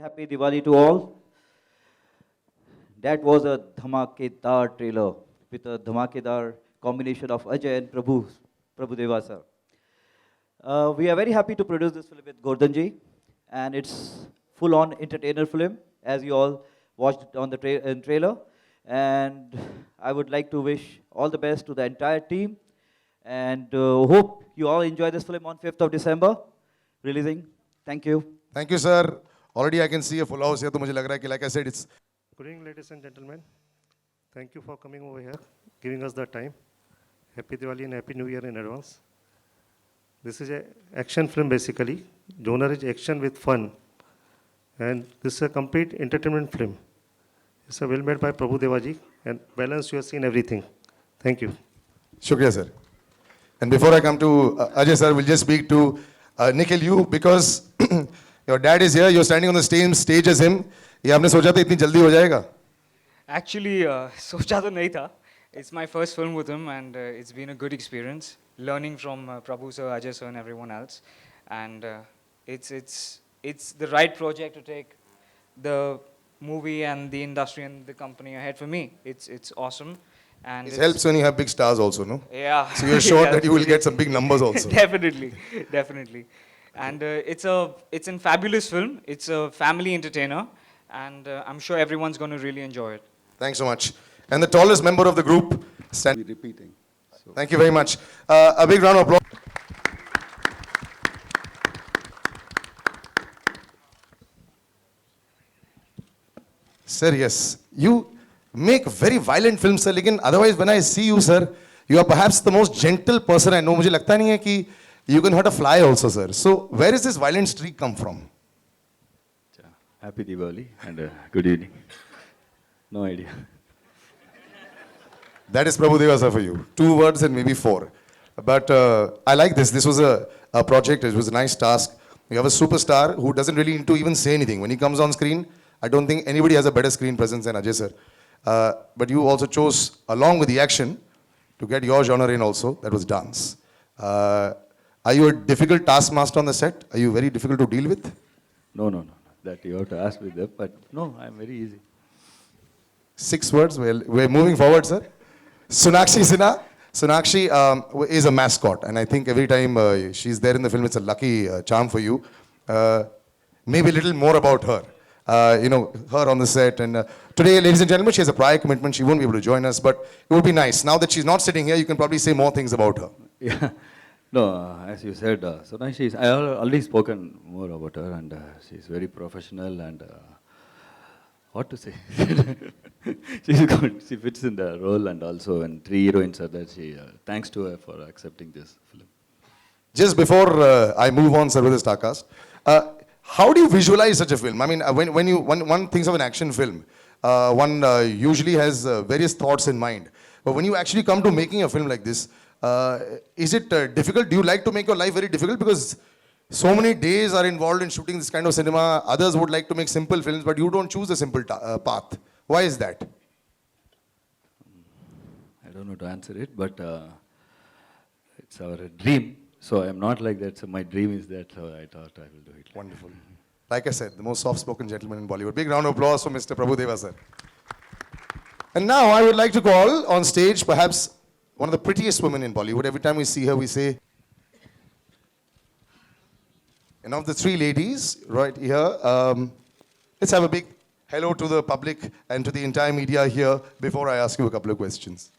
happy Diwali to all. That was a dhamakedar trailer with a dhamakedar combination of Ajay and Prabhu Deva sir. We are very happy to produce this film with Gordonji, and it's full-on entertainer film, as you all watched on the trailer. And I would like to wish all the best to the entire team, and hope you all enjoy this film on 5th of December, releasing. Thank you. Thank you, sir. Already I can see a full house here. तो मुझे लग रहा है कि, like I said, it's. Good evening, ladies and gentlemen. Thank you for coming over here, giving us the time. Happy Diwali and Happy New Year in advance. This is an action film basically. Genre is action with fun. And this is a complete entertainment film. It's a well made by Prabhu Devaji and balanced, you have seen everything. Thank you. Shukriya, sir. And before I come to Ajay, sir, we'll just speak to Nikhil, you, because your dad is here, you're standing on the same stage as him. ये आपने सोचा था इतनी जल्दी हो जाएगा? Actually, सोचा तो नहीं था. It's my first film with him, and it's been a good experience, learning from Prabhu sir, Ajay sir, and everyone else. And it's the right project to take the movie and the industry and the company ahead for me. It's awesome. And It helps when you have big stars also, no? Yeah. So you're sure that you will get some big numbers also. Definitely, definitely. And it's a fabulous film. It's a family entertainer, and I'm sure everyone's going to really enjoy it. Thanks so much. And the tallest member of the group, Be repeating. So. Thank you very much. A big round of applause. Sir, yes, you make very violent films, sir. Lekin otherwise, when I see you, sir, you are perhaps the most gentle person I know. मुझे लगता नहीं है कि you can hurt a fly also, sir. So, where does this violent streak come from? Happy Diwali and good evening. No idea. That is Prabhu Deva, sir, for you. 2 words and maybe 4. But I like this. This was a project. It was a nice task. You have a superstar who doesn't really need to even say anything. When he comes on screen, I don't think anybody has a better screen presence than Ajay, sir. But you also chose, along with the action, to get your genre in also. That was dance. Are you a difficult taskmaster on the set? Are you very difficult to deal with? No. That you have to ask with them, but no, I'm very easy. 6 words. Well, we're moving forward, sir. Sonakshi Sinha. Sonakshi is a mascot, and I think every time she's there in the film, it's a lucky charm for you. Maybe a little more about her. Her on the set. And today, ladies and gentlemen, she has a prior commitment. She won't be able to join us, but it would be nice. Now that she's not sitting here, you can probably say more things about her. Yeah. No, as you said, Sonakshi, I already spoken more about her, and she's very professional and what to say? She's good. She fits in the role, and also when 3 heroines are there, thanks to her for accepting this film. Just before I move on, sir, with the Starcast, how do you visualize such a film? I mean, when one thinks of an action film, one usually has various thoughts in mind. But when you actually come to making a film like this, is it difficult? Do you like to make your life very difficult? Because so many days are involved in shooting this kind of cinema. Others would like to make simple films, but you don't choose a simple path. Why is that? I don't know to answer it, but it's our dream. So I'm not like that. So my dream is that, so I thought I will do it. Wonderful. Like I said, the most soft-spoken gentleman in Bollywood. Big round of applause for Mr. Prabhu Deva, sir. And now I would like to call on stage perhaps one of the prettiest women in Bollywood. Every time we see her, we say, and of the 3 ladies right here, let's have a big hello to the public and to the entire media here before I ask you a couple of questions.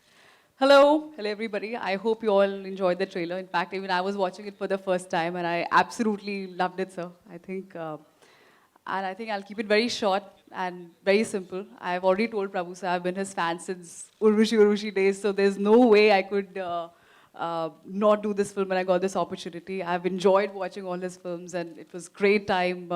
Hello everybody. I hope you all enjoyed the trailer. In fact, even I was watching it for the first time and I absolutely loved it, sir. I think I'll keep it very short and very simple. I've already told Prabhu sir, I've been his fan since Urvashi days, so there's no way I could not do this film when I got this opportunity. I've enjoyed watching all his films and it was great time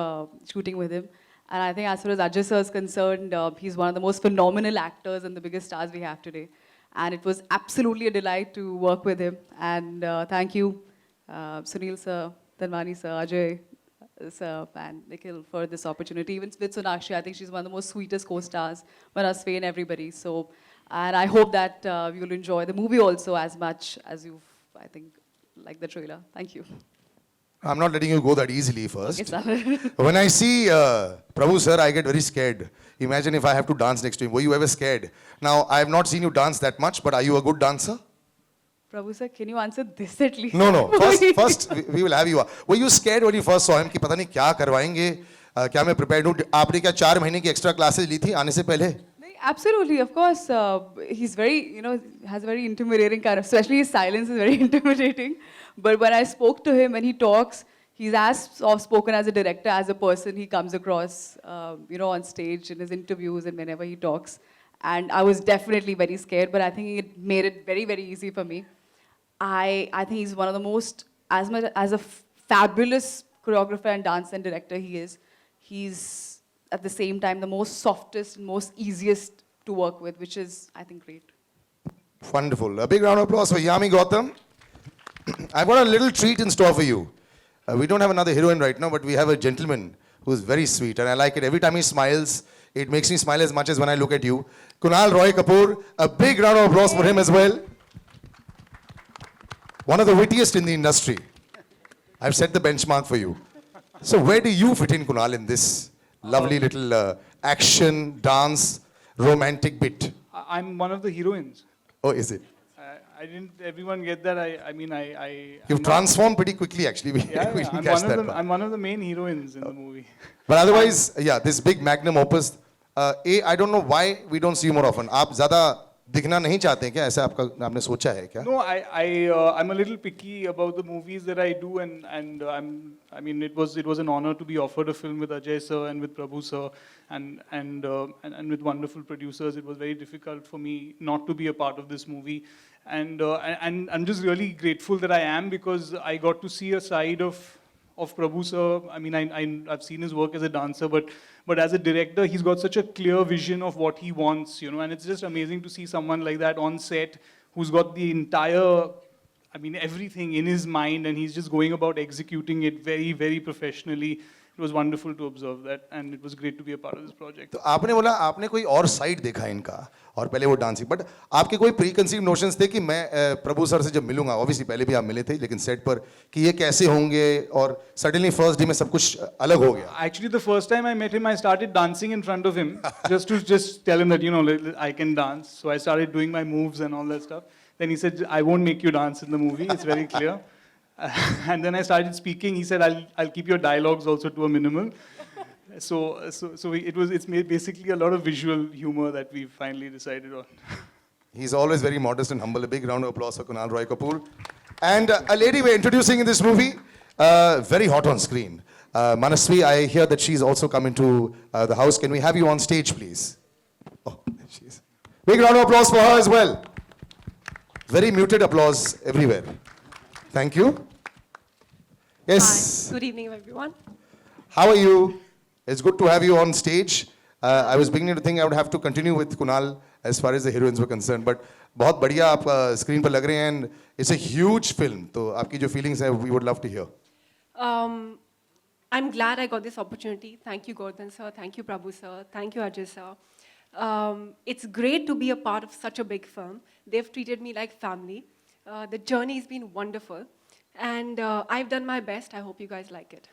shooting with him. And I think as far as Ajay sir is concerned, he's one of the most phenomenal actors and the biggest stars we have today. And it was absolutely a delight to work with him. And thank you, Sunil sir, Dhanwani sir, Ajay sir, and Nikhil for this opportunity. Even with Sonakshi, I think she's one of the most sweetest co-stars, Manasve and everybody. So, and I hope that you'll enjoy the movie also as much as you've, I think, liked the trailer. Thank you. I'm not letting you go that easily first. Okay, sir. When I see Prabhu sir, I get very scared. Imagine if I have to dance next to him. Were you ever scared? Now, I have not seen you dance that much, but are you a good dancer? Prabhu sir, can you answer this at least? No, no. First, we will have you. Were you scared when you first saw him कि पता नहीं क्या करवाएंगे? क्या मैं prepared हूँ? आपने क्या 4 महीने की extra classes ली थी आने से पहले? Absolutely, of course. He's very, has a very intimidating kind of, especially his silence is very intimidating. But when I spoke to him, when he talks, he's as soft-spoken as a director, as a person he comes across, on stage, in his interviews and whenever he talks. And I was definitely very scared, but I think it made it very, very easy for me. I think he's one of the most, as much as a fabulous choreographer and dancer and director he is, he's at the same time the most softest and most easiest to work with, which is, I think, great. Wonderful. A big round of applause for Yami Gautam. I've got a little treat in store for you. We don't have another heroine right now, but we have a gentleman who's very sweet, and I like it. Every time he smiles, it makes me smile as much as when I look at you. Kunal Roy Kapoor, a big round of applause for him as well. One of the wittiest in the industry. I've set the benchmark for you. So where do you fit in, Kunal, in this lovely little action, dance, romantic bit? I'm one of the heroines. Oh, is it? I didn't. Everyone get that? You've transformed pretty quickly, actually. We didn't catch that part. I'm one of the main heroines in the movie. But otherwise, yeah, this big magnum opus. I don't know why we don't see you more often. आप ज़्यादा दिखना नहीं चाहते हैं क्या? ऐसा आपने सोचा है क्या? No, I'm a little picky about the movies that I do, and it was an honor to be offered a film with Ajay sir and with Prabhu sir, and with wonderful producers. It was very difficult for me not to be a part of this movie, and I'm just really grateful that I am, because I got to see a side of Prabhu sir. I mean, I've seen his work as a dancer, but as a director, he's got such a clear vision of what he wants, and it's just amazing to see someone like that on set who's got the entire, everything in his mind, and he's just going about executing it very, very professionally. It was wonderful to observe that, and it was great to be a part of this project. तो आपने बोला आपने कोई और side देखा इनका और पहले वो डांसिंग, बट आपके कोई प्री कंसीव नोशंस थे कि मैं प्रभु सर से जब मिलूंगा, ऑब्वियसली पहले भी आप मिले थे लेकिन सेट पर, कि ये कैसे होंगे, और सडनली फर्स्ट डे में सब कुछ अलग हो गया? Actually, the first time I met him, I started dancing in front of him just to tell him that I can dance. So I started doing my moves and all that stuff. Then he said, "I won't make you dance in the movie. It's very clear." And then I started speaking. He said, "I'll keep your dialogues also to a minimum." So it's made basically a lot of visual humor that we finally decided on. He's always very modest and humble. A big round of applause for Kunal Roy Kapoor. And a lady we're introducing in this movie, very hot on screen. Manasvi, I hear that she's also come into the house. Can we have you on stage, please? Oh, there she is. Big round of applause for her as well. Very muted applause everywhere. Thank you. Yes. Hi. Good evening, everyone. How are you? It's good to have you on stage. I was beginning to think I would have to continue with Kunal as far as the heroines were concerned, but बहुत बढ़िया आप screen पर लग रहे हैं, and it's a huge film. तो आपकी जो feelings हैं, we would love to hear. I'm glad I got this opportunity. Thank you, Gordon sir. Thank you, Prabhu sir. Thank you, Ajay sir. It's great to be a part of such a big film. They've treated me like family. The journey has been wonderful, and I've done my best. I hope you guys like it.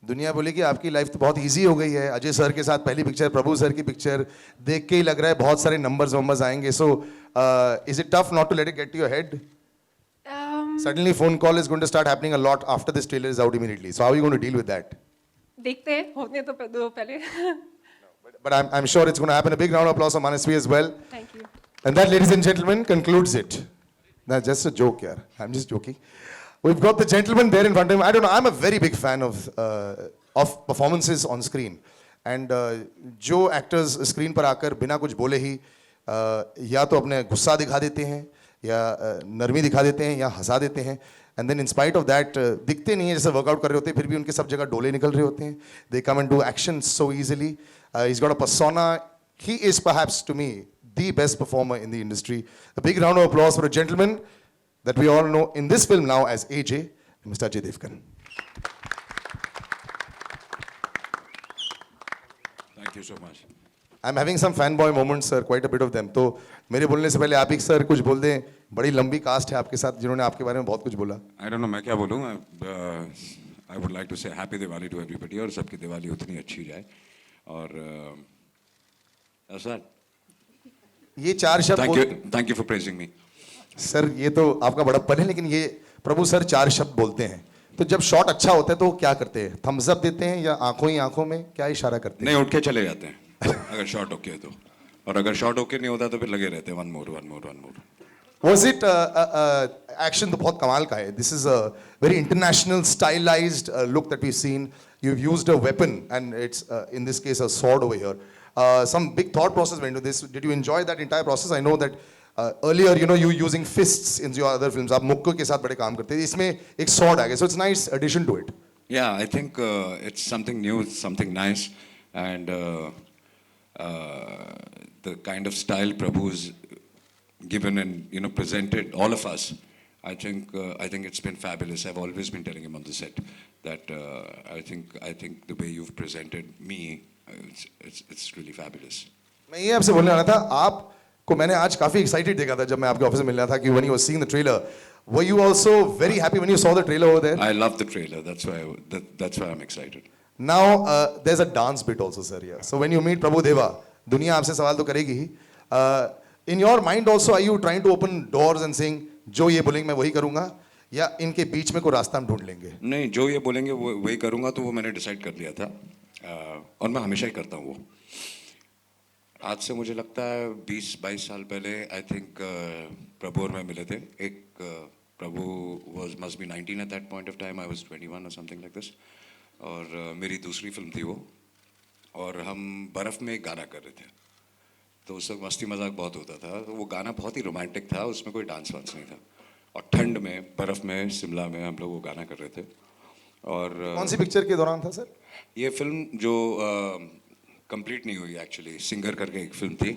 दुनिया बोलेगी आपकी life तो बहुत easy हो गई है, Ajay sir के साथ पहली पिक्चर, प्रभु सर की पिक्चर देख के ही लग रहा है बहुत सारे नंबर्स आएंगे. So is it tough not to let it get to your head? Suddenly phone call is going to start happening a lot after this trailer is out immediately. So how are you going to deal with that? देखते हैं, होने तो दो पहले. But I'm sure it's going to happen. A big round of applause for Manasvi as well. Thank you. And that, ladies and gentlemen, concludes it. That's just a joke here. I'm just joking. We've got the gentleman there in front of him. I don't know. I'm a very big fan of performances on screen. And जो actors screen पर आकर बिना कुछ बोले ही या तो अपने गुस्सा दिखा देते हैं, या नरमी दिखा देते हैं, या हंसा देते हैं. And then in spite of that, दिखते नहीं है जैसे वर्कआउट कर रहे होते हैं, फिर भी उनके सब जगह डोले निकल रहे होते हैं. They come and do action so easily. He's got a persona. He is perhaps, to me, the best performer in the industry. A big round of applause for a gentleman that we all know in this film now as AJ, Mr. Ajay Devgan. Thank you so much. I'm having some fanboy moments, sir, quite a bit of them. तो मेरे बोलने से पहले आप ही sir कुछ बोल दें, बड़ी लंबी कास्ट है आपके साथ जिन्होंने आपके बारे में बहुत कुछ बोला. I don't know मैं क्या बोलूँ. I would like to say happy Diwali to everybody और सबकी दिवाली उतनी अच्छी जाए. और सर ये 4 शब्द. thank you for praising me. Sir ये तो आपका बड़प्पन है, लेकिन ये प्रभु सर 4 शब्द बोलते हैं. तो जब शॉट अच्छा होता है तो क्या करते हैं? थम्स अप देते हैं या आंखों ही आंखों में क्या इशारा करते हैं? नहीं, उठ के चले जाते हैं अगर शॉट ओके है तो. और अगर शॉट ओके नहीं होता तो फिर लगे रहते हैं one more. Was it action तो बहुत कमाल का है. This is a very international stylized look that we've seen. You've used a weapon and it's in this case a sword over here. Some big thought process went into this. Did you enjoy that entire process? I know that earlier you using fists in your other films. आप मुक्के के साथ बड़े काम करते थे. इसमें एक sword आ गया. So it's a nice addition to it. Yeah, I think it's something new, it's something nice, and the kind of style Prabhu's given and presented all of us. I think it's been fabulous. I've always been telling him on the set that I think the way you've presented me, it's really fabulous. मैं ये आपसे बोलने वाला था. आपको मैंने आज काफी excited देखा था जब मैं आपके ऑफिस में मिलना था कि when you were seeing the trailer, were you also very happy when you saw the trailer over there? I love the trailer. That's why I'm excited. Now there's a dance bit also, sir. Here. So when you meet Prabhu Deva, दुनिया आपसे सवाल तो करेगी ही. In your mind also, are you trying to open doors and saying जो ये बोलेंगे मैं वही करूँगा, या इनके बीच में कोई रास्ता हम ढूंढ लेंगे? नहीं, जो ये बोलेंगे वही करूँगा, तो वो मैंने डिसाइड कर लिया था और मैं हमेशा ही करता हूँ वो. आज से मुझे लगता है 20-22 साल पहले आई थिंक प्रभु और मैं मिले थे. प्रभु must be 19 at that point of time. I was 21 or something like this. और मेरी दूसरी फिल्म थी वो, और हम बर्फ़ में एक गाना कर रहे थे. तो उस वक्त मस्ती मजाक बहुत होता था. तो वो गाना बहुत ही रोमांटिक था, उसमें कोई डांस वांस नहीं था. और ठंड में बर्फ़ में शिमला में हम लोग वो गाना कर रहे थे. और कौन सी पिक्चर के दौरान था सर? ये फिल्म जो कंप्लीट नहीं हुई एक्चुअली, सिंगर करके एक फिल्म थी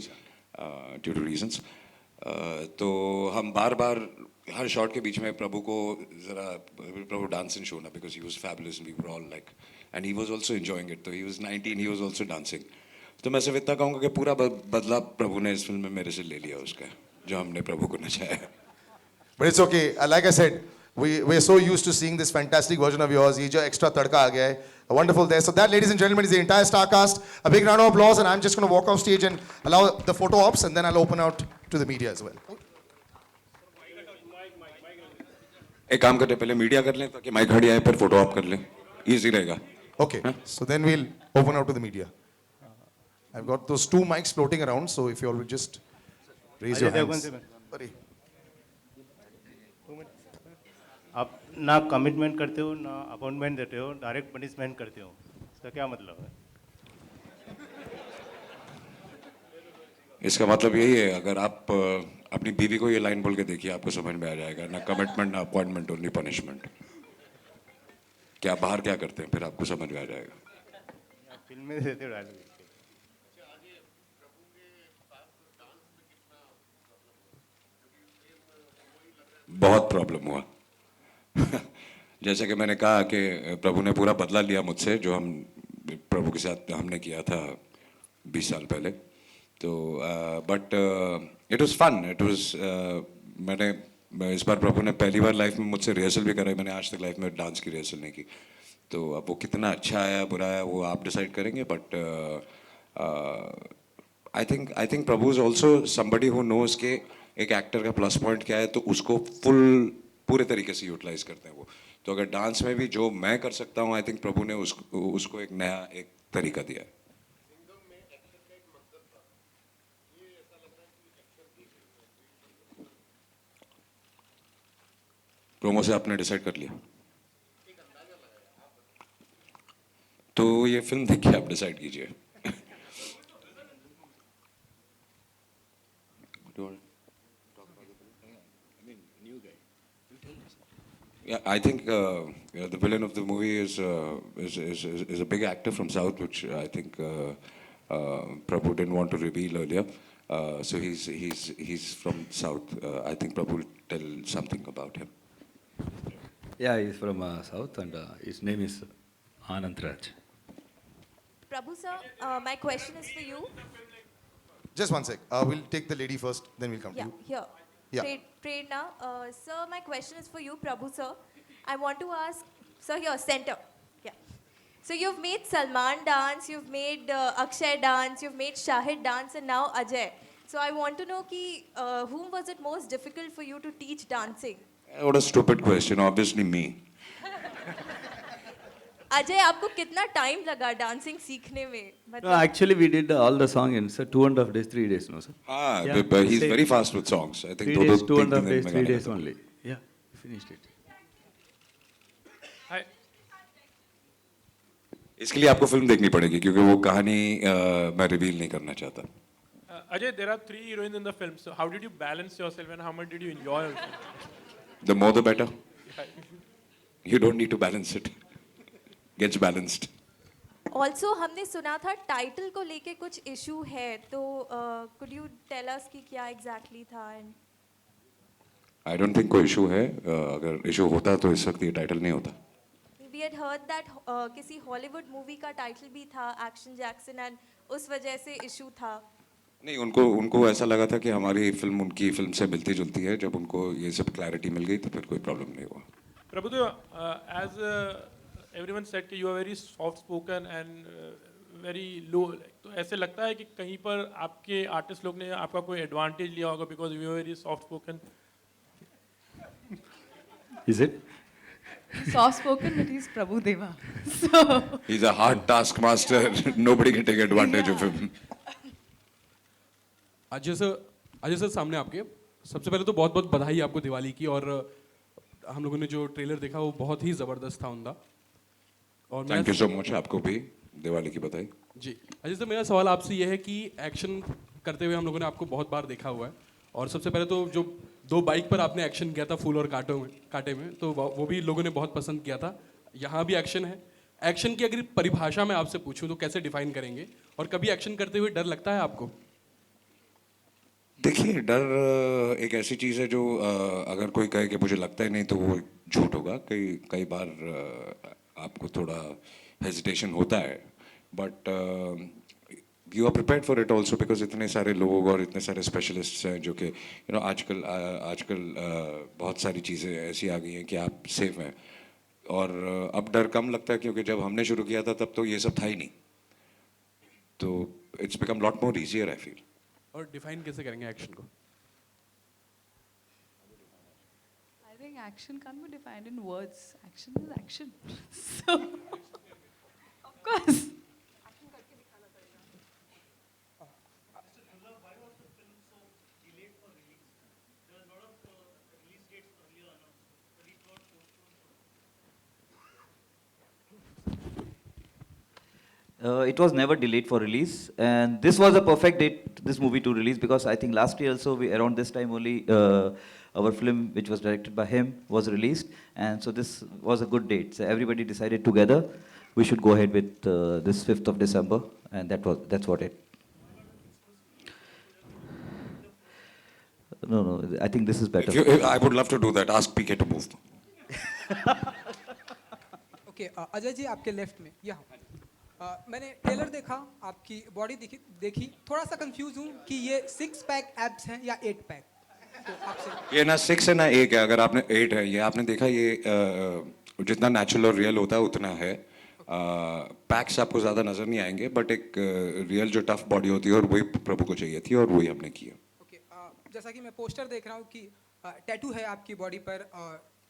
ड्यू टू रीजंस. तो हम बार बार हर शॉट के बीच में प्रभु को ज़रा प्रभु डांस इन शो ना, because he was fabulous and we were all like, and he was also enjoying it. तो he was 19, he was also dancing. तो मैं सिर्फ इतना कहूँगा कि पूरा बदला प्रभु ने इस फिल्म में मेरे से ले लिया उसका, जो हमने प्रभु को नचाया. But it's okay. Like I said, we're so used to seeing this fantastic version of yours. ये जो extra तड़का आ गया है, wonderful there. So that, ladies and gentlemen, is the entire star cast. A big round of applause, and I'm just going to walk off stage and allow the photo ops, and then I'll open out to the media as well. एक काम करते पहले media कर लें ताकि mic हट आए, फिर फोटो ऑप कर लें, इजी रहेगा. Okay. So then we'll open out to the media. I've got those 2 mics floating around, so if you all will just raise your hands. Sorry. आप ना कमिटमेंट करते हो ना अपॉइंटमेंट देते हो, डायरेक्ट पनिशमेंट करते हो. इसका क्या मतलब है? इसका मतलब यही है, अगर आप अपनी बीवी को ये लाइन बोल के देखिए, आपको समझ में आ जाएगा. ना कमिटमेंट ना अपॉइंटमेंट, ओनली पनिशमेंट. क्या बाहर क्या करते हैं, फिर आपको समझ में आ जाएगा. फिल्म में देते हो डायलॉग. बहुत प्रॉब्लम हुआ. जैसे कि मैंने कहा कि प्रभु ने पूरा बदला लिया मुझसे, जो हम प्रभु के साथ हमने किया था 20 साल पहले. तो but it was fun. It was मैंने इस बार प्रभु ने पहली बार लाइफ में मुझसे रिहर्सल भी कराई. मैंने आज तक लाइफ में डांस की रिहर्सल नहीं की. तो अब वो कितना अच्छा आया बुरा आया वो आप डिसाइड करेंगे. But I think Prabhu is also somebody who knows के एक एक्टर का प्लस पॉइंट क्या है, तो उसको पूरे तरीके से यूटिलाइज करते हैं वो. तो अगर डांस में भी जो मैं कर सकता हूँ, आई थिंक प्रभु ने उसको एक नया एक तरीका दिया है. प्रोमो से आपने डिसाइड कर लिया, तो ये फिल्म देख के आप डिसाइड कीजिए. Yeah, I think the villain of the movie is a big actor from South, which I think Prabhu didn't want to reveal earlier. So he's from South. I think Prabhu will tell something about him. Yeah, he's from South, and his name is Anand Raj. Prabhu sir, my question is for you. Just one sec. We'll take the lady first, then we'll come to Yeah, you. here. Yeah. Prerna. Sir, my question is for you, Prabhu sir. I want to ask, sir, here, center. Yeah. So you've made Salman dance, you've made Akshay dance, you've made Shahid dance, and now Ajay. So I want to know whom was it most difficult for you to teach dancing? What a stupid question. Obviously me. Ajay आपको कितना time लगा dancing सीखने में No, actually, we did all the song in sir, 2.5 days, 3 days, no, sir? Ah, Yeah, but he's same. very fast with songs. I think 3 days, दो 2.5 तीन दिन days, में 3 गाना days खत्म। only. Yeah, finished it. इसके लिए आपको film देखनी पड़ेगी क्योंकि वो कहानी मैं रिवील नहीं करना चाहता। Ajay, there are 3 heroines in the film. So how did you balance yourself and how much did you enjoy also? The more the better. You don't need to balance it. Gets balanced. Also हमने सुना था title को लेके कुछ issue है तो could you tell us कि क्या एग्जैक्टली था एंड I don't think कोई इशू है। अगर इशू होता तो इस वक्त ये टाइटल नहीं होता। वी हैड हर्ड दैट किसी हॉलीवुड मूवी का टाइटल भी था एक्शन जैक्सन एंड उस वजह से इशू था। नहीं, उनको ऐसा लगा था कि हमारी फिल्म उनकी फिल्म से मिलती जुलती है। जब उनको ये सब क्लैरिटी मिल गई तो फिर कोई प्रॉब्लम नहीं हुआ। Prabhudev, as everyone said कि you are very soft spoken and very low, तो ऐसे लगता है कि कहीं पर आपके आर्टिस्ट लोग ने आपका कोई एडवांटेज लिया होगा because you are very soft spoken. Is it? Soft spoken, but he's Prabhu Deva. So. He's a hard taskmaster. Nobody can take advantage of him. Ajay sir सामने आपके सबसे पहले तो बहुत बहुत बधाई आपको दिवाली की। और हम लोगों ने जो ट्रेलर देखा वो बहुत ही ज़बरदस्त था उनका। और थैंक यू सो मच। आपको भी दिवाली की बधाई। जी अजय सर, मेरा सवाल आपसे ये है कि एक्शन करते हुए हम लोगों ने आपको बहुत बार देखा हुआ है और सबसे पहले तो जो 2 बाइक पर आपने एक्शन किया था फूल और कांटे में तो वो भी लोगों ने बहुत पसंद किया था। यहाँ भी एक्शन है। एक्शन की अगर परिभाषा मैं आपसे पूछूं तो कैसे डिफाइन करेंगे और कभी एक्शन करते हुए डर लगता है आपको? देखिए, डर एक ऐसी चीज़ है जो अगर कोई कहे कि मुझे लगता ही नहीं तो वो झूठ होगा। कई बार आपको थोड़ा हेजिटेशन होता है but you are prepared for it also because इतने सारे लोग और इतने सारे स्पेशलिस्ट हैं जो कि आजकल बहुत सारी चीज़ें ऐसी आ गई हैं कि आप सेफ हैं। और अब डर कम लगता है क्योंकि जब हमने शुरू किया था तब तो ये सब था ही नहीं। तो it's become lot more easier I feel. और डिफाइन कैसे करेंगे एक्शन को? I think action can't be defined in words. Action is action. So, of course. It was never delayed for release, and this was a perfect date, this movie to release, because I think last year also, around this time only, our film, which was directed by him, was released, and so this was a good date. So everybody decided together, we should go ahead with this 5th of December, and that's what it. No, I think this is better. I would love to do that. Ask PK to move. Okay, Ajay ji आपके left में यहाँ। मैंने trailer देखा, आपकी body देखी, थोड़ा सा confuse हूँ कि ये 6 पैक एब्स हैं या 8 पैक। तो आपसे ये ना 6 है ना 1 है। अगर आपने 8 है, ये आपने देखा, ये जितना नेचुरल और रियल होता है उतना है। पैक्स आपको ज़्यादा नज़र नहीं आएंगे बट एक रियल जो टफ बॉडी होती है और वही प्रभु को चाहिए थी और वही हमने किया। ओके, जैसा कि मैं पोस्टर देख रहा हूँ कि टैटू है आपकी बॉडी पर,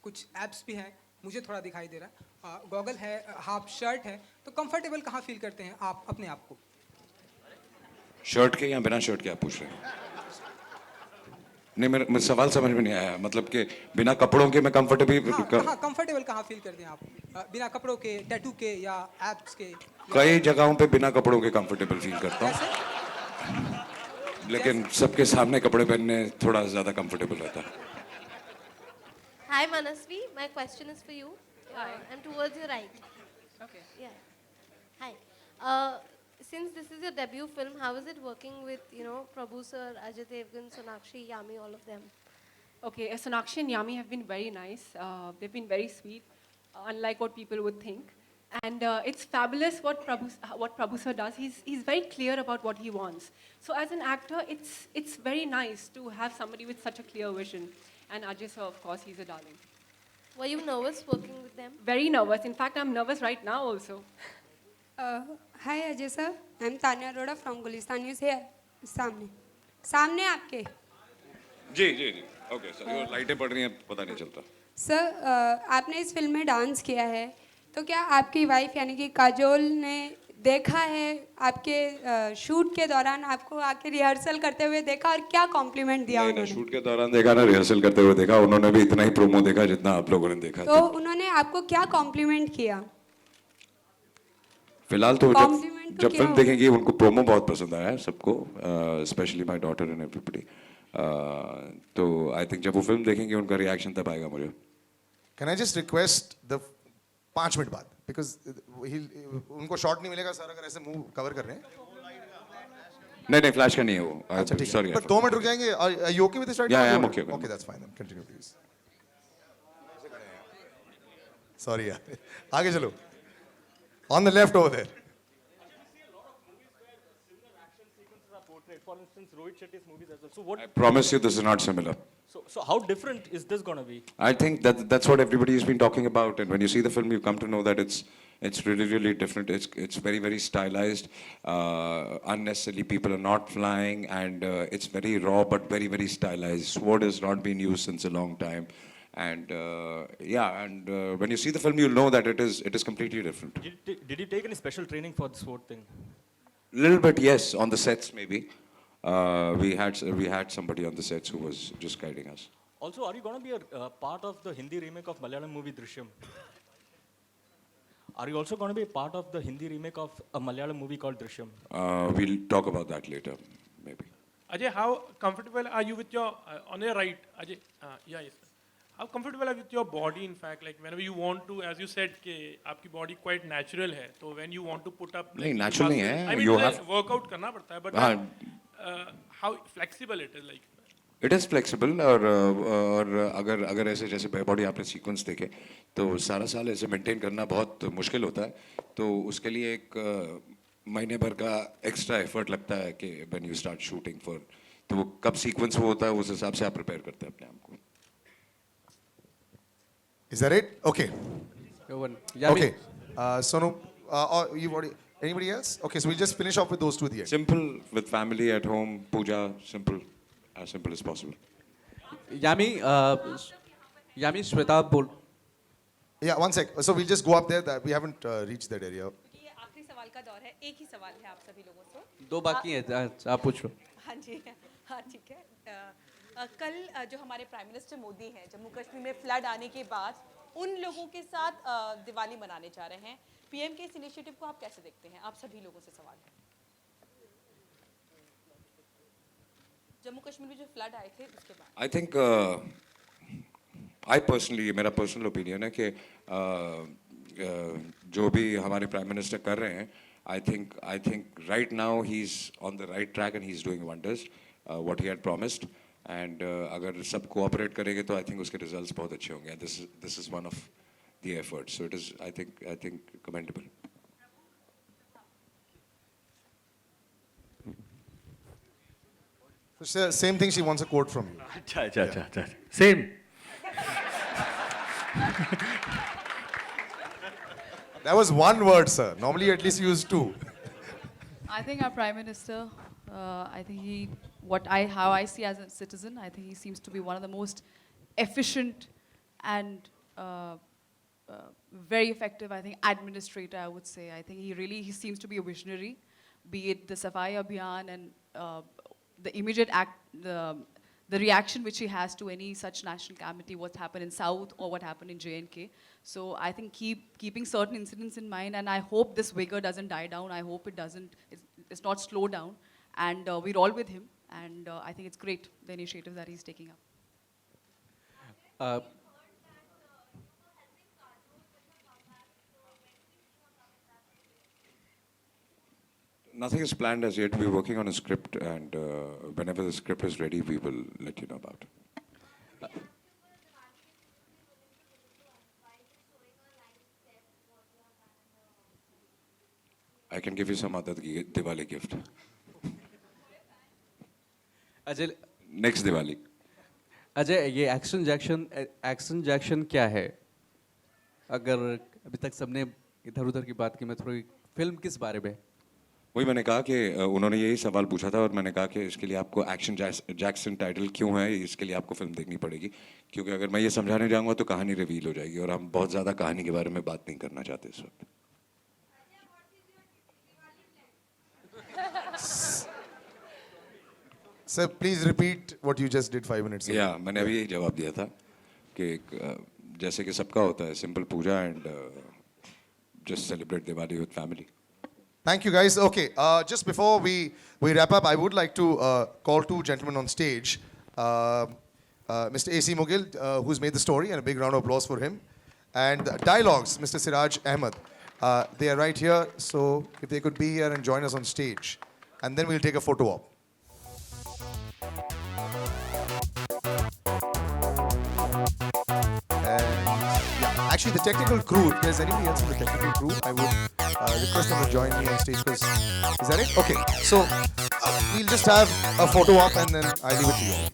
कुछ एब्स भी हैं, मुझे थोड़ा दिखाई दे रहा है, गॉगल है, हाफ शर्ट है, तो कंफर्टेबल कहाँ फील करते हैं आप अपने आप को? शर्ट के या बिना शर्ट के आप पूछ रहे हैं? नहीं, मेरा सवाल समझ में नहीं आया। मतलब कि बिना कपड़ों के मैं कंफर्टेबल कंफर्टेबल कहाँ फील करते हैं आप, बिना कपड़ों के, टैटू के या एब्स के? कई जगहों पे बिना कपड़ों के कंफर्टेबल फील करता हूँ, लेकिन सबके सामने कपड़े पहनने थोड़ा ज़्यादा कंफर्टेबल रहता है। Hi Manasvi, my question is for you. And towards your right. Okay. Yeah. Hi. Since this is your debut film, how is it working with, Prabhu sir, Ajay Devgan, Sonakshi, Yami, all of them? Okay, Sonakshi and Yami have been very nice. They've been very sweet, unlike what people would think. And it's fabulous what Prabhu sir does. He's very clear about what he wants. So as an actor, it's very nice to have somebody with such a clear vision. And Ajay sir, of course, he's a darling. Were you nervous working with them? Very nervous. In fact, I'm nervous right now also. Hi Ajay sir, I'm Tanya Arora from Gulistan News here. सामने आपके. जी जी जी okay sir वो लाइटें पड़ रही हैं पता नहीं चलता सर आपने इस फिल्म में डांस किया है तो क्या आपकी वाइफ यानी कि काजोल ने देखा है आपके शूट के दौरान आपको आके रिहर्सल करते हुए देखा और क्या कॉम्प्लीमेंट दिया नहीं ना उन्होंने? शूट के दौरान देखा ना रिहर्सल करते हुए देखा उन्होंने भी इतना ही प्रोमो देखा जितना आप लोगों ने देखा तो उन्होंने आपको क्या कॉम्प्लीमेंट किया? फिलहाल तो Compliment तो जब क्या फिल्म होगा? देखेंगे उनको प्रोमो बहुत पसंद आया है सबको specially my daughter and everybody तो आई थिंक जब वो फिल्म देखेंगे उनका रिएक्शन तब आएगा मुझे Can I just request the 5 minute बाद because उनको शॉट नहीं मिलेगा सर अगर ऐसे मुंह कवर कर रहे हैं. नहीं नहीं फ्लैश का नहीं है वो अच्छा ठीक है. सॉरी But 2 मिनट रुक जाएंगे. Are you okay with this right now? Yeah, I'm okay. Okay, that's fine then. Continue please. Sorry यार. आगे चलो. On the left over there. For instance, Rohit Shetty's movies as well. So what? I promise you this is not similar. So how different is this going to be? I think that's what everybody has been talking about, and when you see the film, you come to know that it's really different. It's very stylized. Unnecessarily, people are not flying, and it's very raw but very stylized. Sword has not been used since a long time, and when you see the film, you'll know that it is completely different. Did you take any special training for the sword thing? Little bit, yes, on the sets maybe. We had somebody on the sets who was just guiding us. Also, are you going to be a part of the Hindi remake of Malayalam movie Drishyam? Are you also going to be a part of the Hindi remake of a Malayalam movie called Drishyam? We'll talk about that later, maybe. Ajay, how comfortable are you with your on your right, Ajay? Yes. How comfortable are you with your body? In fact, like whenever you want to, as you said, कि आपकी body quite natural है. So when you want to put up, नहीं natural नहीं है. I mean, You have workout करना पड़ता है, but how flexible it is like. It is flexible और अगर ऐसे जैसे बॉडी आपने सीक्वेंस देखे तो सारा साल ऐसे मेंटेन करना बहुत मुश्किल होता है तो उसके लिए एक महीने भर का एक्स्ट्रा एफर्ट लगता है कि when you start shooting for तो वो कब सीक्वेंस वो होता है उस हिसाब से आप प्रिपेयर करते हैं अपने आप को. Is that it? Okay. Okay. Sonu, you've already. Anybody else? Okay, so we'll just finish off with those two at the end. Simple with family at home, puja, simple, as simple as possible. Yami, Shweta, bol. Yeah, one sec. So we'll just go up there. That we haven't reached that area. ये आखिरी सवाल का दौर है एक ही सवाल है आप सभी लोगों से 2 बाकी हैं आप पूछ लो. हाँ जी हाँ ठीक है कल जो हमारे प्राइम मिनिस्टर मोदी हैं जम्मू कश्मीर में फ्लड आने के बाद उन लोगों के साथ दिवाली मनाने जा रहे हैं पीएम के इस इनिशिएटिव को आप कैसे देखते हैं आप सभी लोगों से सवाल है जम्मू कश्मीर में जो फ्लड आए थे उसके बाद I think I personally मेरा पर्सनल ओपिनियन है कि जो भी हमारे प्राइम मिनिस्टर कर रहे हैं I think right now he's on the right track and he's doing wonders what he had promised and अगर सब कोऑपरेट करेंगे तो I think उसके रिजल्ट्स बहुत अच्छे होंगे and this is one of the efforts so it is I think commendable. So same thing. She wants a quote from you. Acha. Same. That was one word, sir. Normally, you at least use 2. I think our Prime Minister, I think how I see as a citizen, I think he seems to be one of the most efficient and very effective, I think, administrator, I would say. I think he seems to be a visionary, be it the Safai Abhiyan and the immediate the reaction which he has to any such national calamity, what happened in South or what happened in J&K. So I think keeping certain incidents in mind, and I hope this vigor doesn't die down. I hope it's not slow down. And we're all with him. And I think it's great, the initiative that he's taking up. Nothing is planned as yet. We're working on a script, and whenever the script is ready, we will let you know about it. I can give you some other Diwali gift. Ajay Next Diwali. Ajay ये action जैक्शन क्या है? अगर अभी तक सबने इधर उधर की बात की, मैं थोड़ी फिल्म किस बारे में? वही मैंने कहा कि उन्होंने यही सवाल पूछा था और मैंने कहा कि इसके लिए आपको एक्शन जैक्सन टाइटल क्यों है, इसके लिए आपको फिल्म देखनी पड़ेगी, क्योंकि अगर मैं ये समझाने जाऊंगा तो कहानी रिवील हो जाएगी और हम बहुत ज़्यादा कहानी के बारे में बात नहीं करना चाहते इस वक्त. Sir, please repeat what you just did 5 minutes ago. या मैंने अभी यही जवाब दिया था कि जैसे कि सबका होता है simple puja and just celebrate Diwali with family. Thank you, guys. Okay, just before we wrap up, I would like to call two gentlemen on stage. Mr. A.C. Mughal, who's made the story, and a big round of applause for him. And dialogues, Mr. Siraj Ahmed. They are right here, so if they could be here and join us on stage. And then we'll take a photo op. Yeah, actually, the technical crew, if there's anybody else in the technical crew, I would request them to join me on stage. Is that it? Okay, so we'll just have a photo op and then I'll leave it to you all.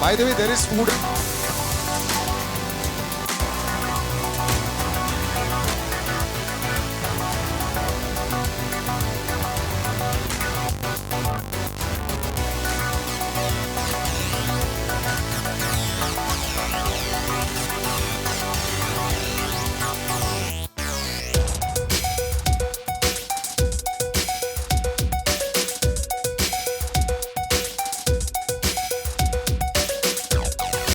By the way, there is food.